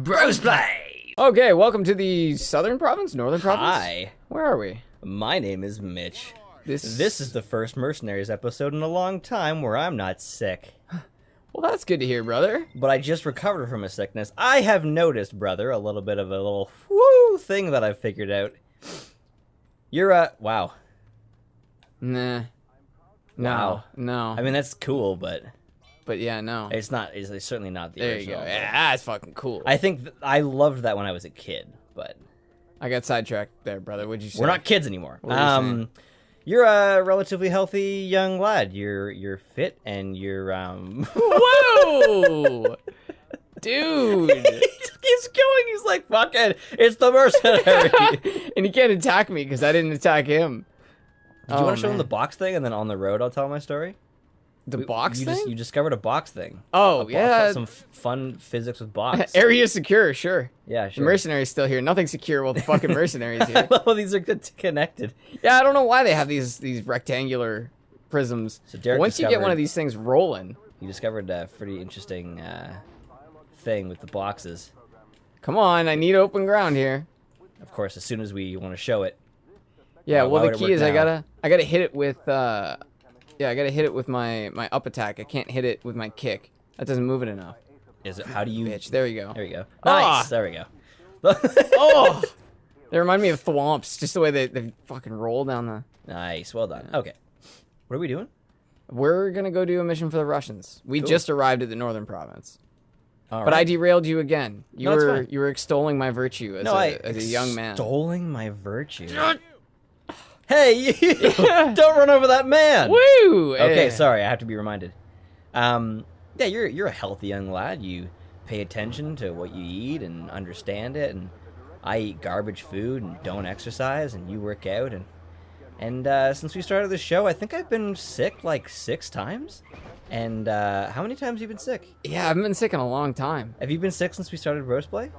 Brosplay! Okay, welcome to the Southern Province, Northern Province? Hi. Where are we? My name is Mitch. This is the first Mercenaries episode in a long time where I'm not sick. Well, that's good to hear, brother. But I just recovered from a sickness. I have noticed, brother, a little bit of a little woo thing that I've figured out. You're wow. Nah. Wow. No. I mean, that's cool, but yeah, no. it's not. It's certainly not the There you original. go. Yeah, that's fucking cool. I think I loved that when I was a kid, but I got sidetracked there, brother. What'd you say? we're not kids anymore. What were you saying? You're a relatively healthy young lad. You're fit and you're Whoa! Dude! He just keeps going. He's like, fuck it. It's the mercenary. And he can't attack me because I didn't attack him. Did you want to show him the box thing, and then on the road I'll tell my story? The box thing? You discovered a box thing. Oh, yeah. Some fun physics with box. Area secure, sure. Yeah, The sure. mercenary's still here. Nothing's secure while the fucking mercenary's here. Well, these are connected. Yeah, I don't know why they have these rectangular prisms. So Derek Once you get one discovered- of these things rolling, You discovered a pretty interesting thing with the boxes. come on, I need open ground here. Of course, as soon as we want to show it. Yeah, Why well would the it key work is I now? gotta hit it with I gotta hit it with my up attack. I can't hit it with my kick. That doesn't move it enough. Is it? How do you? Bitch, there you go. There you go. Ah! Nice. There we go. Oh, they remind me of thwomps, just the way they fucking roll down the. Nice. Well done. Okay. What are we doing? We're gonna go do a mission for the Russians. We Cool. just arrived at the Northern Province, All but I right. derailed you again. You No, it's were fine. you were extolling my virtue as as a young man. Extolling my virtue. Hey, you! Don't run over that man. Woo! Okay, Eh. sorry. I have to be reminded. Yeah, you're a healthy young lad. You pay attention to what you eat and understand it. And I eat garbage food and don't exercise, and you work out. And since we started the show, I think I've been sick like 6 times. And how many times have you been sick? Yeah, I've been sick in a long time. Have you been sick since we started Brosplay?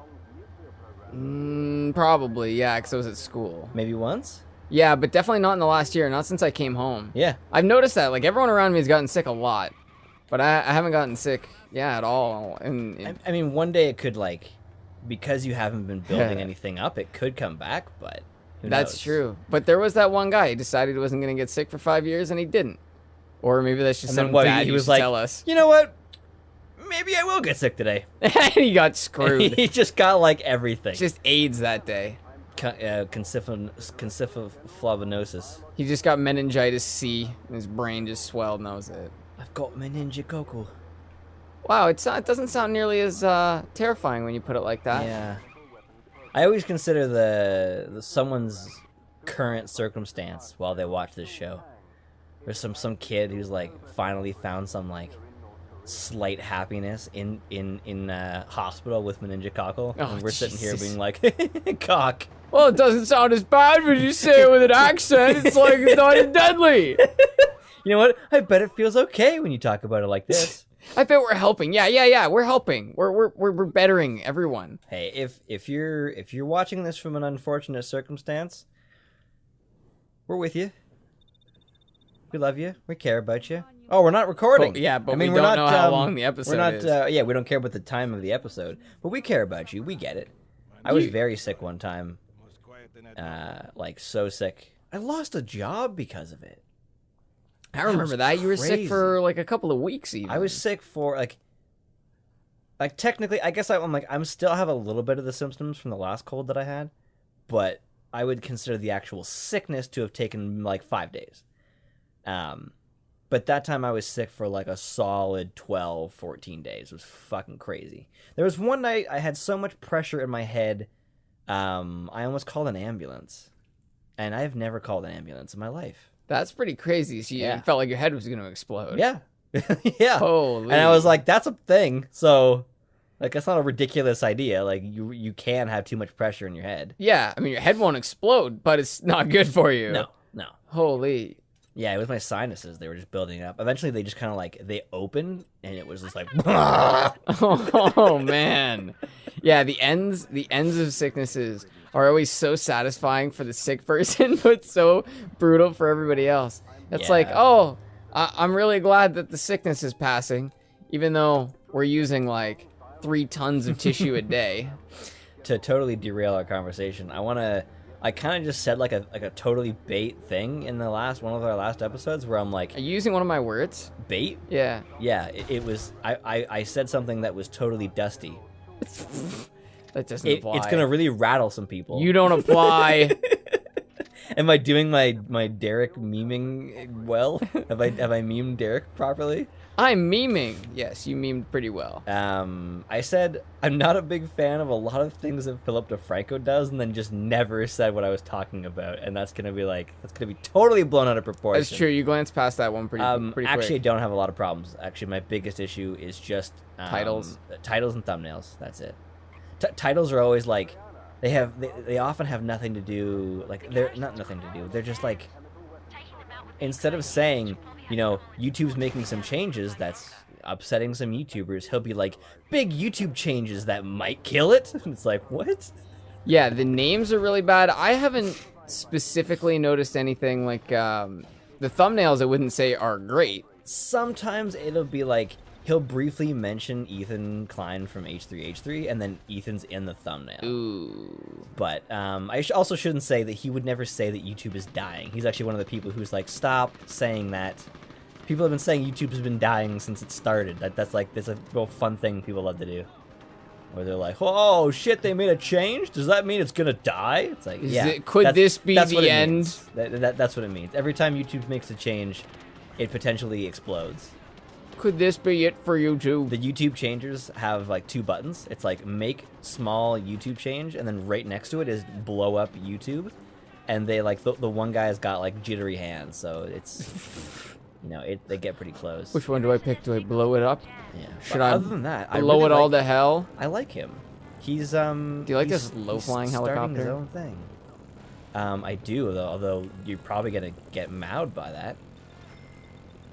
Probably, yeah, because I was at school. Maybe once? Yeah, but definitely not in the last year, not since I came home. Yeah. I've noticed that, like, everyone around me has gotten sick a lot. But I haven't gotten sick, at all. And I mean, one day it could, like, because you haven't been building anything up, it could come back, but who that's knows? true. But there was that one guy, he decided he wasn't going to get sick for 5 years, and he didn't. Or maybe that's just And then some what, dad he used was to like, tell us. you know what? Maybe I will get sick today. And he got screwed. He just got, like, everything. Just AIDS that day. Concyphlovinosis. He just got meningitis C, and his brain just swelled, and that was it. I've got meningococcal. Wow, it doesn't sound nearly as terrifying when you put it like that. Yeah. I always consider the someone's current circumstance while they watch this show. There's some kid who's like finally found some like slight happiness in hospital with meningococcal, Oh, and we're sitting here Jesus. being like, cock. Well, it doesn't sound as bad when you say it with an accent. It's like it's not as deadly. You know what? I bet it feels okay when you talk about it like this. I bet we're helping. Yeah. We're helping. We're bettering everyone. Hey, if you're watching this from an unfortunate circumstance, we're with you. We love you. We care about you. Oh, we're not recording. But, yeah, but I mean, we we're don't not, know how long the episode we're not, is. Yeah, we don't care about the time of the episode, but we care about you. We get it. I was very sick one time. Like so sick. I lost a job because of it. I remember that. You were sick crazy. for like a couple of weeks even. I was sick for like technically, I guess I'm still have a little bit of the symptoms from the last cold that I had, but I would consider the actual sickness to have taken like 5 days. But that time I was sick for like a solid 12, 14 days. It was fucking crazy. There was one night I had so much pressure in my head, I almost called an ambulance. And I've never called an ambulance in my life. That's pretty crazy. So you felt like your head was going to explode. Yeah. Yeah. Holy. And I was like, that's a thing. So, like, that's not a ridiculous idea. Like, you can have too much pressure in your head. Yeah, I mean, your head won't explode, but it's not good for you. No. Holy. Yeah, it was my sinuses. They were just building up. Eventually, they just kind of like, they opened, and it was just like, Oh man. Yeah, the ends of sicknesses are always so satisfying for the sick person, but so brutal for everybody else. It's like, Yeah. oh, I'm really glad that the sickness is passing, even though we're using like 3 tons of tissue a day. To totally derail our conversation, I kind of just said like a totally bait thing in one of our last episodes where I'm like, Are you using one of my words? bait? Yeah. Yeah, it was. I said something that was totally dusty. That doesn't apply. It's gonna really rattle some people. You don't apply. Am I doing my Derek memeing well? Have I memed Derek properly? I'm memeing. Yes, you memed pretty well. I said I'm not a big fan of a lot of things that Philip DeFranco does, and then just never said what I was talking about, and that's gonna be totally blown out of proportion. That's true. You glanced past that one pretty quick. Actually, I don't have a lot of problems. Actually, my biggest issue is just Titles and thumbnails. That's it. Titles are always like they often have nothing to do. Like they're not nothing to do. They're just like, instead of saying, you know, YouTube's making some changes that's upsetting some YouTubers, he'll be like, big YouTube changes that might kill it. It's like, what? Yeah, the names are really bad. I haven't specifically noticed anything like the thumbnails I wouldn't say are great. Sometimes it'll be like, he'll briefly mention Ethan Klein from H3H3, and then Ethan's in the thumbnail. Ooh. But I also shouldn't say that he would never say that YouTube is dying. He's actually one of the people who's like, stop saying that. People have been saying YouTube has been dying since it started. That's a real fun thing people love to do. Where they're like, oh shit, they made a change? Does that mean it's gonna die? It's like, yeah. Could this be the end? That's what it means. Every time YouTube makes a change, it potentially explodes. Could this be it for YouTube? The YouTube changers have like 2 buttons. It's like make small YouTube change, and then right next to it is blow up YouTube. And they like the one guy's got like jittery hands, so it's you know, they get pretty close. Which one do I pick? Do I blow it up? Yeah. Should I other than that, blow it all to hell? I like him. He's Do you like this low flying starting helicopter? his own thing. I do, although you're probably gonna get mowed by that.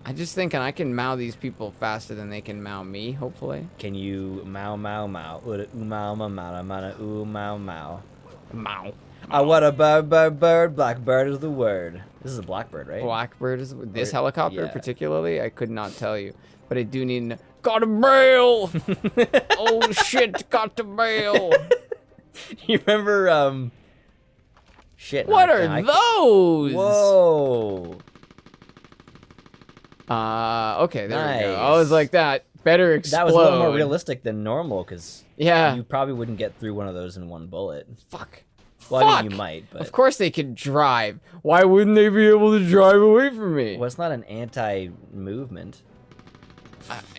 I just think I can mow these people faster than they can mow me, hopefully. Can you mow? Mow. What a bird. Blackbird is the word. This is a blackbird, right? Blackbird is this Or- helicopter yeah. particularly? I could not tell you. But I do need got a bail! Oh shit, got to bail! You remember, shit. What are those? Whoa. Okay, there we go. Nice. I was like, that better explode. That was a little more realistic than normal, because Yeah. you probably wouldn't get through one of those in one bullet. Fuck. Well, Fuck. I mean, you might, but... Of course they could drive. Why wouldn't they be able to drive away from me? Well, it's not an anti-movement.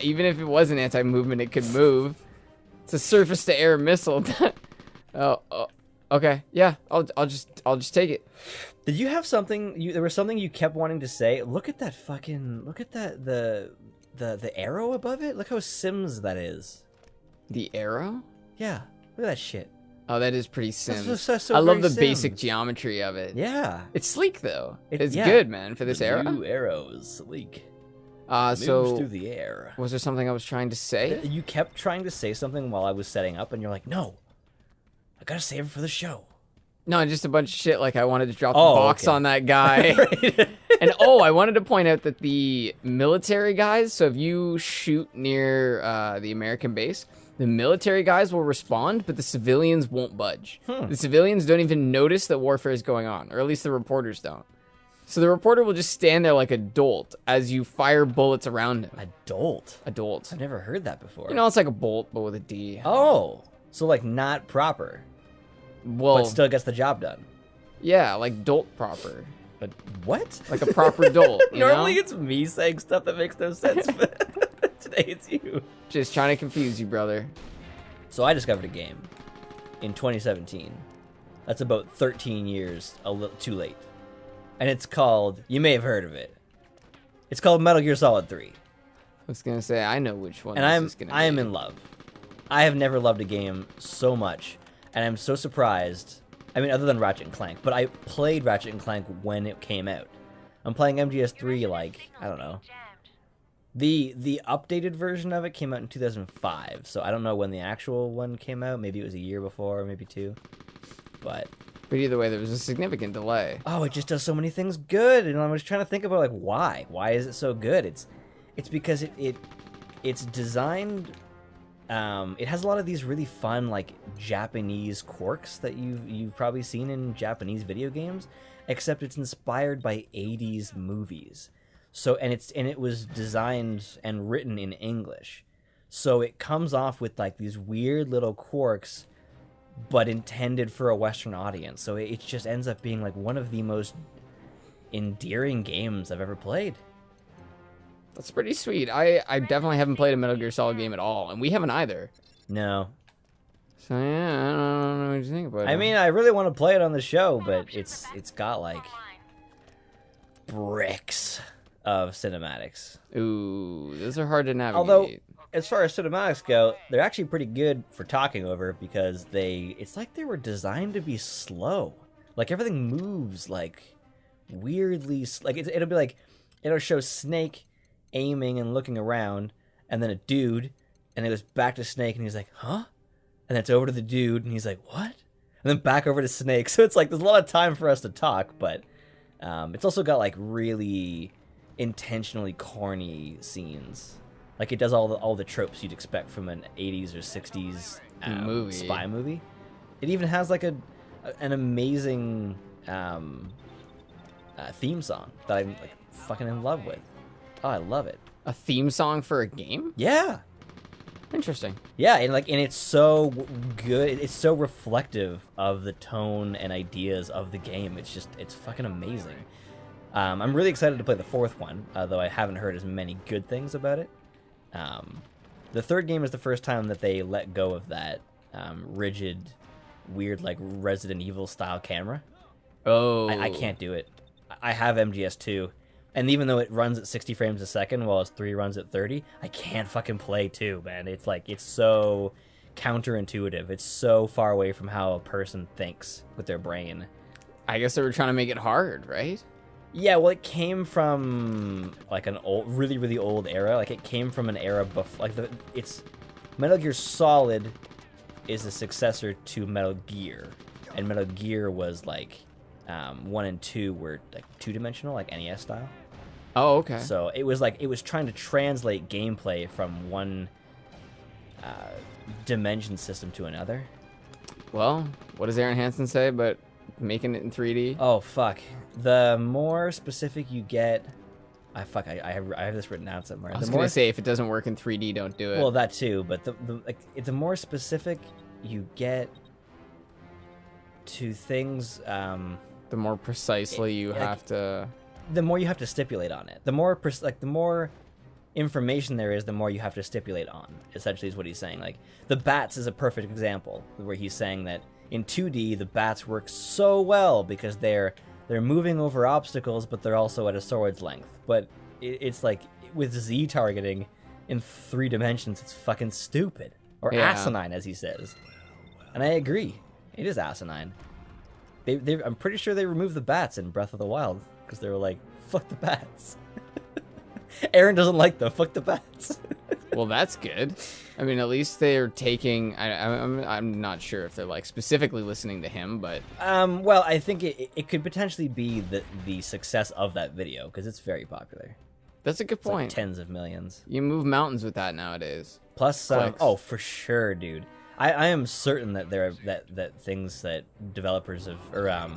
Even if it was an anti-movement, it could move. It's a surface-to-air missile. Oh, okay. Yeah, I'll just take it. Did you have something? There was something you kept wanting to say. Look at that fucking. Look at that the arrow above it. Look how Sims that is. The arrow? Yeah. Look at that shit. Oh, that is pretty Sims. So I love very the basic Sims. geometry of it. Yeah. It's sleek though. It's yeah. good, man, for this The era. new arrow is sleek. Moves So through the air. was there something I was trying to say? You kept trying to say something while I was setting up, and you're like, "No, I gotta save it for the show." No, just a bunch of shit. Like I wanted to drop the Oh, box okay. on that guy. And I wanted to point out that the military guys. So if you shoot near the American base, the military guys will respond, but the civilians won't budge. The civilians don't even notice that warfare is going on, or at least the reporters don't. So the reporter will just stand there like a dolt as you fire bullets around him. Adult. A dolt. I've never heard that before. You know, it's like a bolt, but with a D. Oh, so like not proper, Well, but still gets the job done. yeah, like dolt proper. But what? Like a proper dolt. You Normally know? it's me saying stuff that makes no sense, but today it's you. Just trying to confuse you, brother. So I discovered a game in 2017. That's about 13 years a little too late. And it's called, you may have heard of it. It's called Metal Gear Solid 3. I was gonna say I know which one. And this is gonna I am be. in love. I have never loved a game so much, and I'm so surprised. I mean, other than Ratchet and Clank, but I played Ratchet and Clank when it came out. I'm playing MGS3 like, I don't know. The updated version of it came out in 2005, so I don't know when the actual one came out. Maybe it was a year before, maybe 2. But either way, there was a significant delay. oh, it just does so many things good, and I was trying to think about like why is it so good? It's because it's designed it has a lot of these really fun like Japanese quirks that you've probably seen in Japanese video games, except it's inspired by 80s movies. So and it was designed and written in English. So it comes off with like these weird little quirks but intended for a Western audience. So it just ends up being like one of the most endearing games I've ever played. That's pretty sweet. I definitely haven't played a Metal Gear Solid game at all, and we haven't either. No. So yeah, I don't know what you think about it. I mean, I really want to play it on the show, but it's got like bricks of cinematics. Ooh, those are hard to navigate. Although, as far as cinematics go, they're actually pretty good for talking over because it's like they were designed to be slow. Like everything moves like weirdly, like it'll show Snake aiming and looking around, and then a dude, and it goes back to Snake, and he's like, huh? And then it's over to the dude, and he's like, what? And then back over to Snake. So it's like there's a lot of time for us to talk, but it's also got like really intentionally corny scenes. Like it does all the tropes you'd expect from an 80s or 60s spy movie. It even has like an amazing theme song that I'm like fucking in love with. Oh, I love it. A theme song for a game? Yeah. Interesting. Yeah, and it's so good. It's so reflective of the tone and ideas of the game. It's fucking amazing. I'm really excited to play the fourth one, though I haven't heard as many good things about it. The third game is the first time that they let go of that rigid, weird, like Resident Evil style camera. Oh. I can't do it. I have MGS2, and even though it runs at 60 frames a second while S3 runs at 30, I can't fucking play 2, man. It's like, it's so counterintuitive. It's so far away from how a person thinks with their brain. I guess they were trying to make it hard, right? Yeah, well, it came from like an old, really, really old era. Like it came from an era before, like it's Metal Gear Solid is a successor to Metal Gear, and Metal Gear was like 1 and 2 were like two-dimensional, like NES style. Oh, okay. So it was trying to translate gameplay from one dimension system to another. Well, what does Aaron Hansen say about making it in 3D? Oh fuck! The more specific you get, I have this written down somewhere. I was gonna say if it doesn't work in 3D, don't do it. Well, that too, but the more specific you get to things, the more precisely you have to. The more you have to stipulate on it. The more the more information there is, the more you have to stipulate on. Essentially, is what he's saying. Like the bats is a perfect example where he's saying that in 2D the bats work so well because they're moving over obstacles, but they're also at a sword's length. But it's like with Z targeting in 3 dimensions, it's fucking stupid or asinine, as he says. And I agree, it is asinine. I'm pretty sure they removed the bats in Breath of the Wild because they were like, fuck the bats. Aaron doesn't like them. Fuck the bats. Well, that's good. I mean, at least they're taking. I'm not sure if they're like specifically listening to him, but well, I think it could potentially be the success of that video because it's very popular. That's a good point. Like tens of millions. You move mountains with that nowadays. Plus, oh, for sure, dude. I am certain that that things that developers have or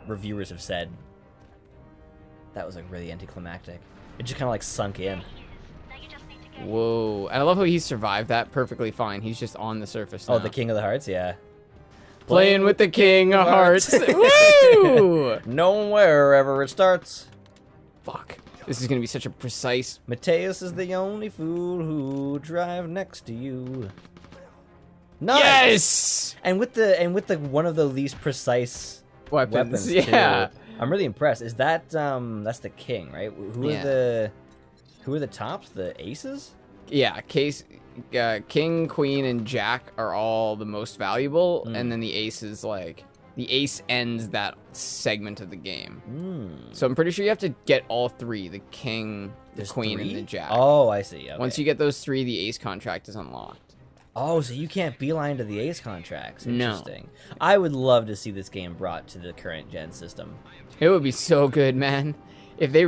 reviewers have said that was like really anticlimactic. It just kind of like sunk in. Whoa. And I love how he survived that perfectly fine. He's just on the surface now. Oh, the King of the Hearts? Yeah. Playing with the King of Hearts. Woo! Knowing wherever it starts. Fuck. This is going to be such a precise... Mateus is the only fool who drive next to you. Nice! Yes! And with the one of the least precise weapons yeah. too. I'm really impressed. Is that that's the king, right? Who are the tops? The aces? Yeah, King, Queen, and Jack are all the most valuable, and then the ace is like the ace ends that segment of the game. So I'm pretty sure you have to get all 3: the King, the Queen, and the Jack. Oh, I see. Okay. Once you get those 3, the ace contract is unlocked. Oh, so you can't beeline to the ace contracts. No. Interesting. I would love to see this game brought to the current gen system. It would be so good, man. If they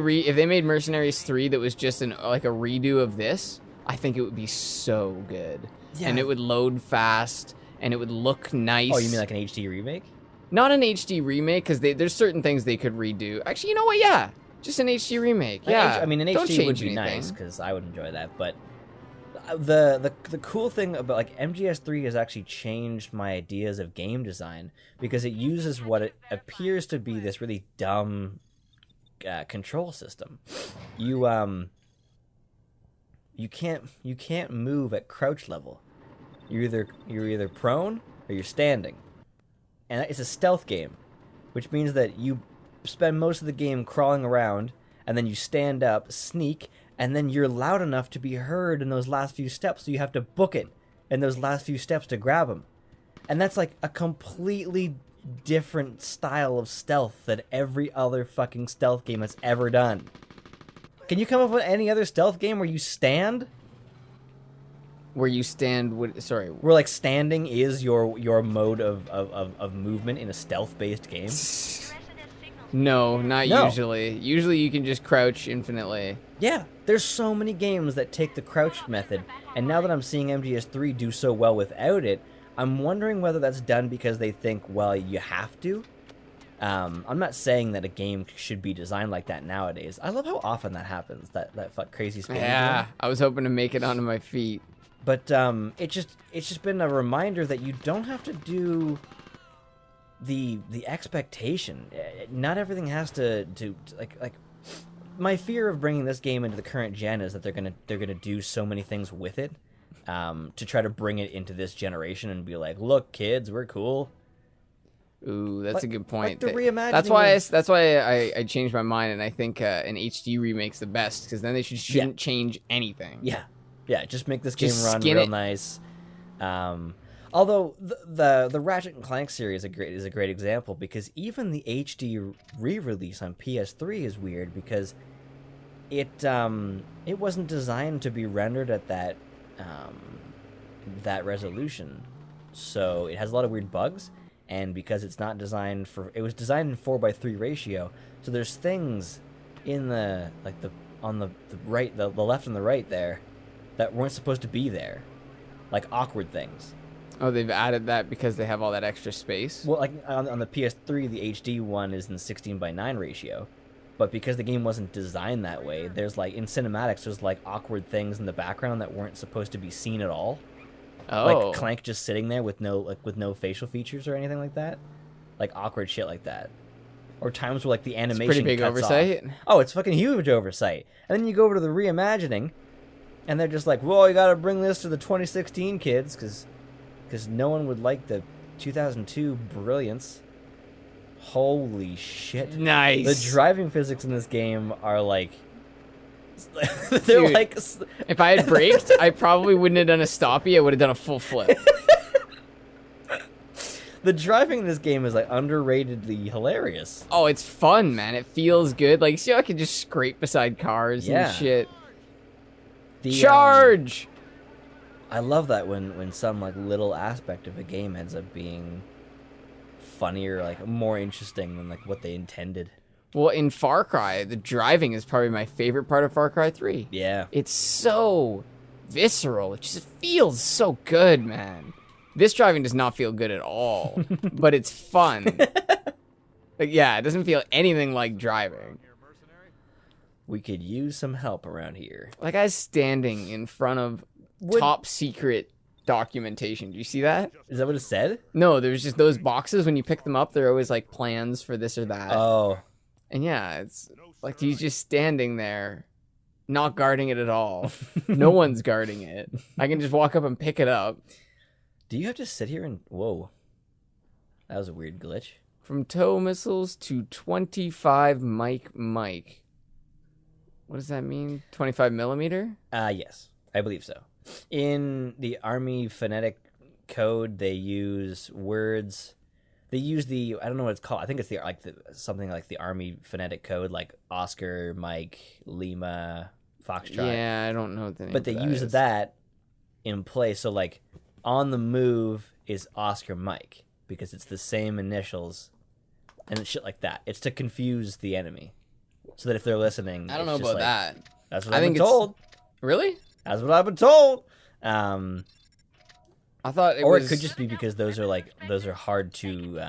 made Mercenaries 3 that was just like a redo of this, I think it would be so good. Yeah. And it would load fast, and it would look nice. Oh, you mean like an HD remake? Not an HD remake, because there's certain things they could redo. Actually, you know what? Yeah, just an HD remake. Yeah, I mean, an Don't HD would change be anything. nice because I would enjoy that. But the cool thing about like MGS3 has actually changed my ideas of game design because it uses what it appears to be this really dumb control system. You can't move at crouch level. You're either prone or you're standing, and it's a stealth game, which means that you spend most of the game crawling around, and then you stand up, sneak, and then you're loud enough to be heard in those last few steps, so you have to book it in those last few steps to grab them, and that's like a completely different style of stealth than every other fucking stealth game that's ever done. Can you come up with any other stealth game where you stand? Where you stand sorry. Where like standing is your mode of movement in a stealth-based game? No, not No. usually. Usually you can just crouch infinitely. Yeah, there's so many games that take the crouch method, and now that I'm seeing MGS3 do so well without it, I'm wondering whether that's done because they think, well, you have to. I'm not saying that a game should be designed like that nowadays. I love how often that happens, that crazy spin. Yeah, I was hoping to make it onto my feet. But it's just been a reminder that you don't have to do the expectation. Not everything has to like my fear of bringing this game into the current gen is that they're gonna do so many things with it to try to bring it into this generation and be like, look, kids, we're cool. Ooh, that's a good point. Like the reimagining That's why I changed my mind, and I think an HD remake's the best, because then they shouldn't change anything. Yeah, just make this game Just run skin real it. nice. Although the Ratchet and Clank series is a great example, because even the HD re-release on PS3 is weird because it wasn't designed to be rendered at that resolution, so it has a lot of weird bugs. And because it's not designed it was designed in 4:3 ratio, so there's things in on the right, the left and the right there, that weren't supposed to be there, like awkward things. Oh, they've added that because they have all that extra space? Well, like on the PS3, the HD one is in 16:9 ratio, but because the game wasn't designed that way, there's like in cinematics, there's like awkward things in the background that weren't supposed to be seen at all. Oh. Like Clank just sitting there with no facial features or anything like that, like awkward shit like that. Or times where like the animation It's pretty big cuts oversight. off. Oh, it's fucking huge oversight. And then you go over to the reimagining, and they're just like, "Well, you got to bring this to the 2016 kids, because no one would like the 2002 brilliance." Holy shit! Nice. The driving physics in this game are like, they're Dude, like. If I had braked, I probably wouldn't have done a stoppie. I would have done a full flip. The driving in this game is like underratedly hilarious. Oh, it's fun, man. It feels good. Like, see how I can just scrape beside cars Yeah. and shit. The, Charge! I love that when some like little aspect of a game ends up being funnier, like more interesting than like what they intended. Well, in Far Cry, the driving is probably my favorite part of Far Cry 3. Yeah. It's so visceral. It just feels so good, man. This driving does not feel good at all, but it's fun. Like, yeah, it doesn't feel anything like driving. We could use some help around here. Like, I was standing in front of top secret documentation. Do you see that? Is that what it said? No, there's just those boxes. When you pick them up, they're always like plans for this or that. Oh. And yeah, it's like he's just standing there, not guarding it at all. No one's guarding it. I can just walk up and pick it up. Do you have to sit here and... Whoa. That was a weird glitch. From tow missiles to 25 Mike. What does that mean? 25 millimeter? Yes. I believe so. In the Army phonetic code, they use words... They use the... I don't know what it's called. I think it's something like the Army phonetic code, like Oscar, Mike, Lima, Foxtrot. Yeah, I don't know what the name But they of that use is. that in place. So, like, on the move is Oscar Mike, because it's the same initials and shit like that. It's to confuse the enemy, so that if they're listening, I don't know it's just about like, that. That's what I I've think been it's- told. Really? That's what I've been told. I thought it Or was. it could just be because those are hard to.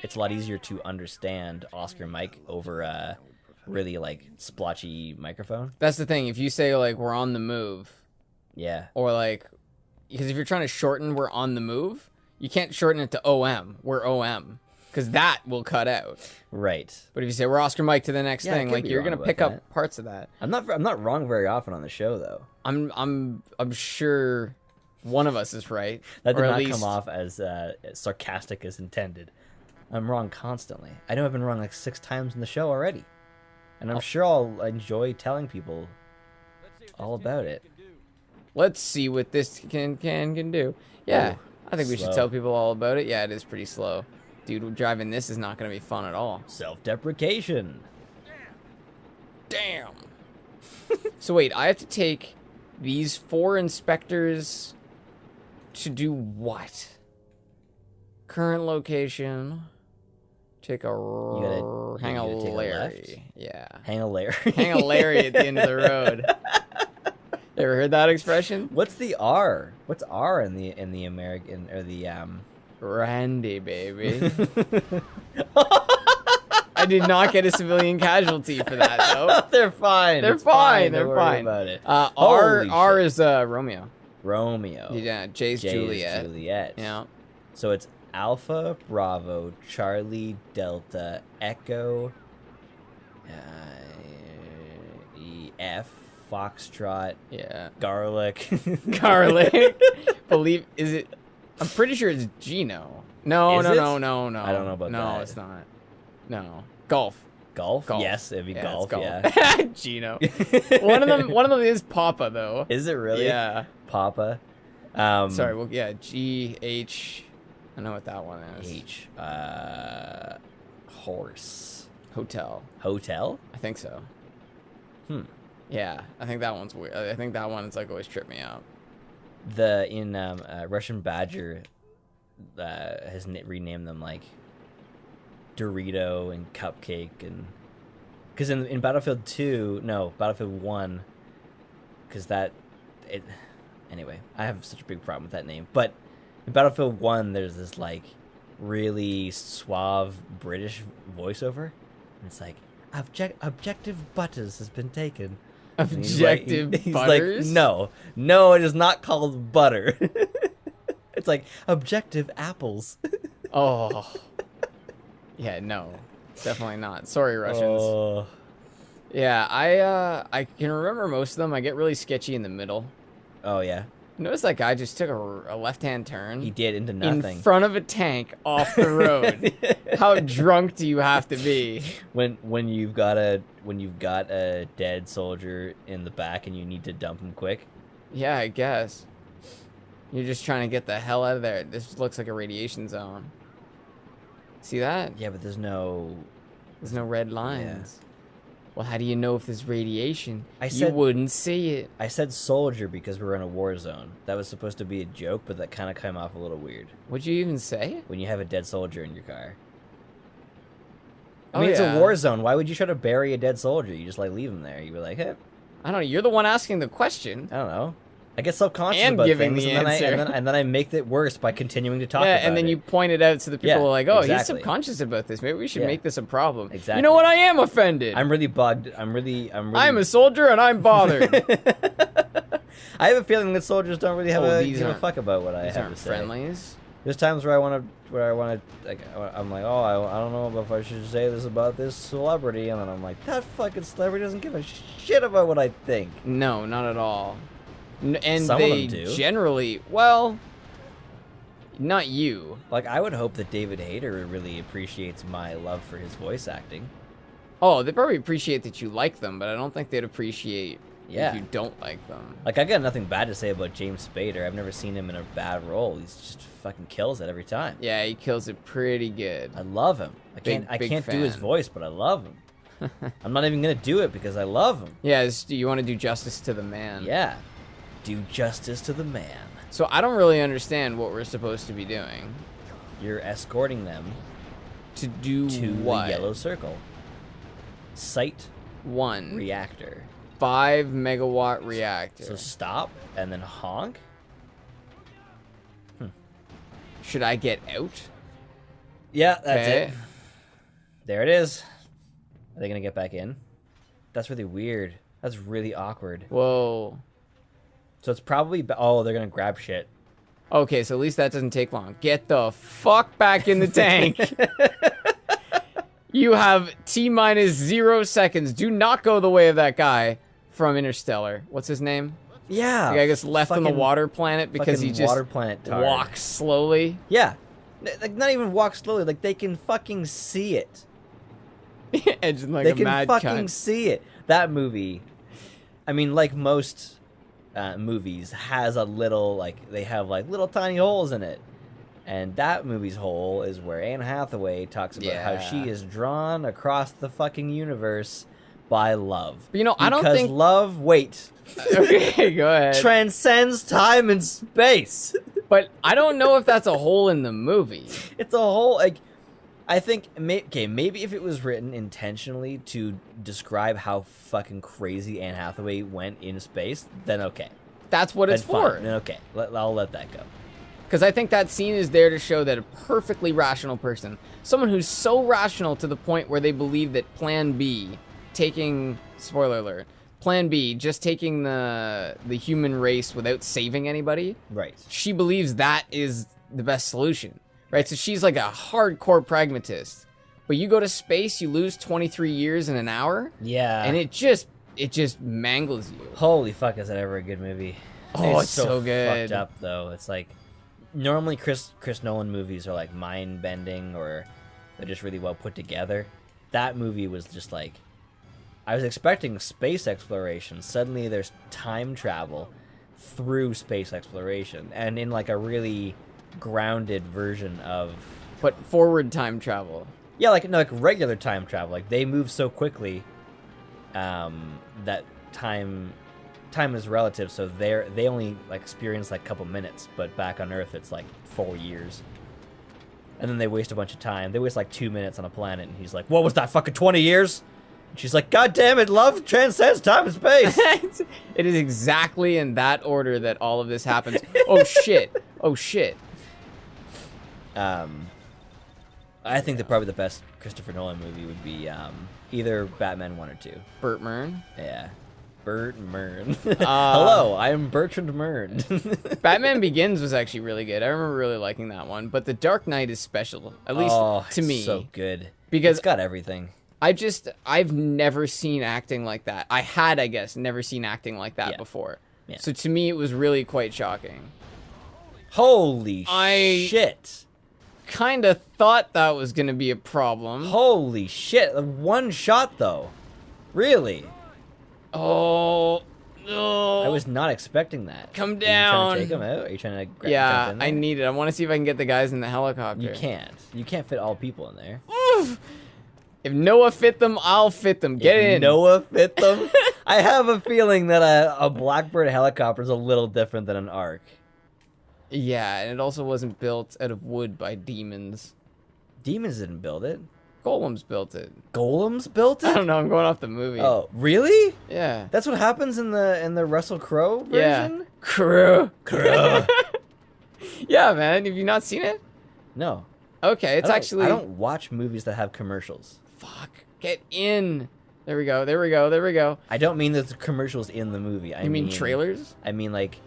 It's a lot easier to understand Oscar Mike over a really like splotchy microphone. That's the thing. If you say like we're on the move, Yeah. or like, because if you're trying to shorten we're on the move, you can't shorten it to OM. We're OM, because that will cut out. Right. But if you say we're Oscar Mike to the next Yeah, I thing, could like be you're wrong gonna about pick that. up parts of that. I'm not wrong very often on the show though. I'm sure one of us is right. That did or at not least, come off as sarcastic as intended. I'm wrong constantly. I know I've been wrong like 6 times in the show already. And I'm sure I'll enjoy telling people all about it. Let's see what this can do. Yeah, Oh, I think we should slow. tell people all about it. Yeah, it is pretty slow. Dude, driving this is not gonna be fun at all. Self-deprecation. Damn. So wait, I have to take these 4 inspectors to do what? Current location. Take a hang a you gotta take a Larry. left? Yeah. Hang a Larry. Hang a Larry at the end of the road. You ever heard that expression? What's the R? What's R in the American or the Randy, baby. I did not get a civilian casualty for that though. They're fine. They're It's fine. Don't They're worry fine. about it. R Holy is Romeo. Romeo. Yeah, J's J is Juliet. Juliet. Yeah. So it's Alpha, Bravo, Charlie, Delta, Echo, F, Foxtrot, Yeah. Garlic. Garlic. Is it? I'm pretty sure it's Gino. No, Is no, it? no, no, no. I don't know about no, that. it's not. No. Golf. Golf? Golf. Yes, it'd be Yeah, golf, it's yeah. Gino. One of them is Papa though. Is it really? Yeah. Papa. Sorry. Well, yeah. GH. I know what that one is. H. Horse. Hotel. Hotel? I think so. Hmm. Yeah. I think that one's weird. I think that one's like always tripped me out. In Russian Badger has renamed them like Dorito and Cupcake, and because in Battlefield 2, no, Battlefield 1, because anyway, I have such a big problem with that name. But in Battlefield 1, there's this like really suave British voiceover, and it's like objective butters has been taken. And Objective he's butters? like, no, it is not called butter. It's like objective apples. Oh. Yeah, no. Definitely not. Sorry, Russians. Oh. Yeah, I can remember most of them. I get really sketchy in the middle. Oh yeah, Notice that guy just took a left-hand turn. he did into nothing. In front of a tank off the road. How drunk do you have to be? when you've got a dead soldier in the back and you need to dump him quick. Yeah, I guess. You're just trying to get the hell out of there. This looks like a radiation zone. See that? Yeah, but there's no red lines. Well, how do you know if there's radiation? You said- wouldn't see it. I said soldier because we're in a war zone. That was supposed to be a joke, but that kind of came off a little weird. Would you even say? When you have a dead soldier in your car. Oh, I mean, it's yeah. a war zone. Why would you try to bury a dead soldier? You just like leave him there. You'd be like, hey, I don't know. You're the one asking the question. I don't know. I get self-conscious And about giving things, the and answer. then I make it worse by continuing to talk Yeah, about and then it. you point it out to the people Yeah, who are like, oh, he's exactly. subconscious about this. Maybe we should Yeah. make this a problem. Exactly. You know what? I am offended. I'm really bugged. I'm really. I'm a soldier and I'm bothered. I have a feeling that soldiers don't really have These give a aren't- fuck about what I These have aren't to say. friendlies. There's times where I want to, like, I'm like, oh, I don't know if I should say this about this celebrity, and then I'm like, that fucking celebrity doesn't give a shit about what I think. No, not at all. And Some of they them do. generally, well, not you. Like, I would hope that David Hayter really appreciates my love for his voice acting. Oh, they probably appreciate that you like them, but I don't think they'd appreciate Yeah. if you don't like them. Like, I got nothing bad to say about James Spader. I've never seen him in a bad role. He's just fucking kills it every time. Yeah, he kills it pretty good. I love him. I Big can't do his fan. voice, but I love him. I'm not even gonna do it because I love him. Yeah, you want to do justice to the man. Yeah. Do justice to the man. So I don't really understand what we're supposed to be doing. You're escorting them To do to what? the yellow circle. Site One. reactor. 5-megawatt reactor. So stop and then honk. Should I get out? Yeah, that's Okay. it. There it is. Are they gonna get back in? That's really weird. That's really awkward. Whoa. So it's probably... Oh, they're gonna grab shit. Okay, so at least that doesn't take long. Get the fuck back in the tank. You have T-minus 0 seconds. Do not go the way of that guy from Interstellar. What's his name? Yeah. The guy gets left on the fucking- water planet because he fucking just water planet tard. walks slowly. Yeah. Like, not even walk slowly. Like, they can fucking see it. Edging like They a can mad fucking cunt. see it. That movie, I mean, like most movies, has a little, like, they have, like, little tiny holes in it. And that movie's hole is where Anne Hathaway talks about how Yeah. she is drawn across the fucking universe by love. But, you know, I don't Because think... love, wait, Okay, go ahead. transcends time and space. But I don't know if that's a hole in the movie. It's a whole, like, I think, maybe if it was written intentionally to describe how fucking crazy Anne Hathaway went in space, then okay. That's what it's Then fine. for. Then okay. I'll let that go. Because I think that scene is there to show that a perfectly rational person, someone who's so rational to the point where they believe that Plan B, spoiler alert, Plan B, just taking the human race without saving anybody, Right. she believes that is the best solution, right? So she's like a hardcore pragmatist. But you go to space, you lose 23 years in an hour, Yeah. and it just mangles you. Holy fuck, is that ever a good movie? Oh, it's so good. Fucked up though. It's like normally Chris Nolan movies are like mind bending or they're just really well put together. That movie was just like, I was expecting space exploration. Suddenly there's time travel through space exploration and in like a really grounded version of But forward time travel. yeah, like no, like regular time travel. Like they move so quickly that time is relative, so they only like experience like a couple minutes, but back on Earth it's like 4 years. And then they waste a bunch of time. They waste like 2 minutes on a planet, and he's like, "What was that? Fucking 20 years?" And she's like, "God damn it, love transcends time and space." It is exactly in that order that all of this happens. Oh shit. Oh shit. I think that probably the best Christopher Nolan movie would be either Batman 1 or 2. Burt Mern. Yeah. Bert Mern. Hello, I am Bertrand Mern. Batman Begins was actually really good. I remember really liking that one. But The Dark Knight is special, at least to it's me. so good. Because it's got everything. I've never seen acting like that. I had, I guess, never seen acting like that Yeah. before. Yeah. So to me, it was really quite shocking. Holy I- shit. Kind of thought that was going to be a problem. Holy shit. One shot, though. Really? Oh, no. I was not expecting that. Come Are you down. trying to take him out? Are you trying to Yeah, jump in there? I need it. I want to see if I can get the guys in the helicopter. You can't. You can't fit all people in there. Oof. If Noah fit them, I'll fit them. Get If in. Noah fit them? I have a feeling that a Blackbird helicopter is a little different than an Ark. Yeah, and it also wasn't built out of wood by demons. Demons didn't build it. Golems built it. Golems built I it? don't know. I'm going off the movie. Oh, really? Yeah. That's what happens in the Russell Crowe Yeah. version? Crew. Crowe. Yeah, man. Have you not seen it? No. Okay, it's actually. I don't watch movies that have commercials. Fuck. Get in. There we go. There we go. There we go. I don't mean there's commercials in the movie. I You mean trailers? I mean, like,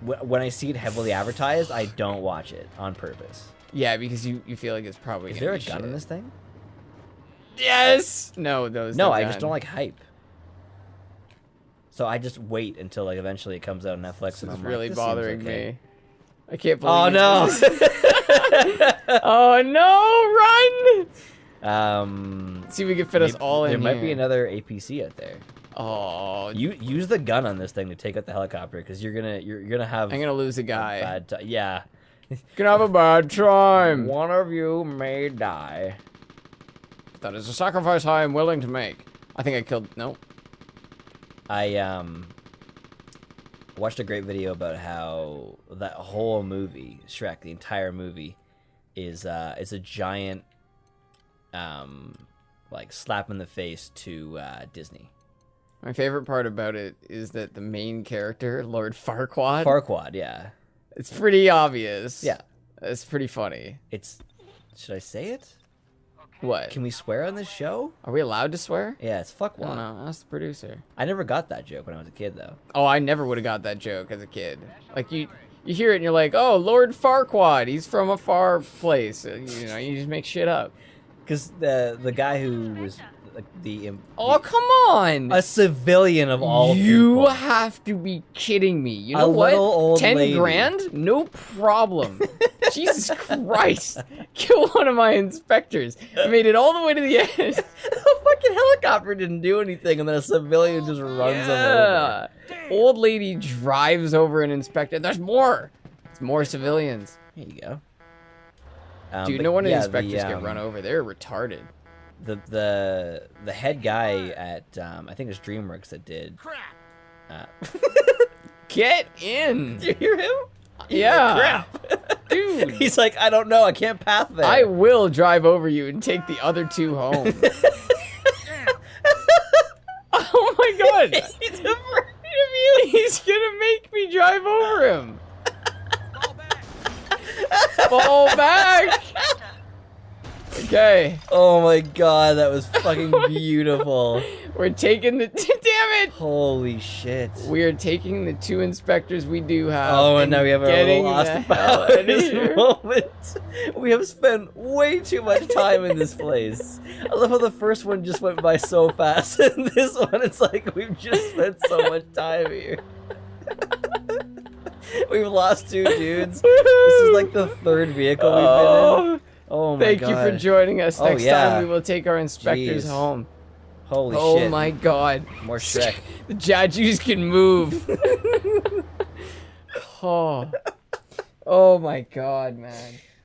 when I see it heavily advertised, I don't watch it on purpose. Yeah, because you feel like it's probably. Is gonna there a be gun shit. in this thing? Yes. No, those. No, I just don't like hype. So I just wait until like eventually it comes out on Netflix, This and is I'm really like, this bothering seems okay. me. I can't believe. Oh no! Oh no! Run! See if we can fit us all in There might be here. another APC out there. Oh, You use the gun on this thing to take out the helicopter because you're gonna have I'm gonna lose a a guy. bad time. Yeah, Gonna have a bad time. one of you may die. That is a sacrifice I am willing to make. I think I killed. No. I watched a great video about how that whole movie, Shrek, the entire movie, is a giant like slap in the face to Disney. My favorite part about it is that the main character, Lord Farquaad, Farquaad, yeah. it's pretty obvious. Yeah. It's pretty funny. It's... Should I say it? What? Can we swear on this show? Are we allowed to swear? Yeah, it's I don't fuckwad. know. Ask the producer. I never got that joke when I was a kid, though. Oh, I never would have got that joke as a kid. Like, you hear it and you're like, oh, Lord Farquaad, he's from a far place. You know, you just make shit up. Because the guy who was like Oh, come on! a civilian of all You people. have to be kidding me. You A know what? little old 10 lady. grand? No problem. Jesus Christ. Kill one of my inspectors. I made it all the way to the end. A fucking helicopter didn't do anything, and then a civilian just runs him over. Old lady drives over an inspector. There's more. There's more civilians. Here you go. Dude, but no wonder yeah, inspectors get run over. They're retarded. The head guy at I think it's DreamWorks that did. Get in. Did you hear him? Yeah. Crap. Dude. He's like, I don't know, I can't path there. I will drive over you and take the other two home. Oh my god. He's afraid of you. He's gonna make me drive over him. Fall back. Okay. Oh my god, that was fucking beautiful. We're taking the... Damn it. Holy shit. We are taking the two inspectors we do have. Oh, and now we have our getting little lost the about hell out of this here. moment. We have spent way too much time in this place. I love how the first one just went by so fast, and this one, it's like we've just spent so much time here. We've lost two dudes. This is like the third vehicle we've been in. Oh my Thank god. you for joining us. Next yeah. time we will take our inspectors Jeez. home. Holy Oh shit. my god. More Shrek. The Jajus can move. Oh. Oh my god, man.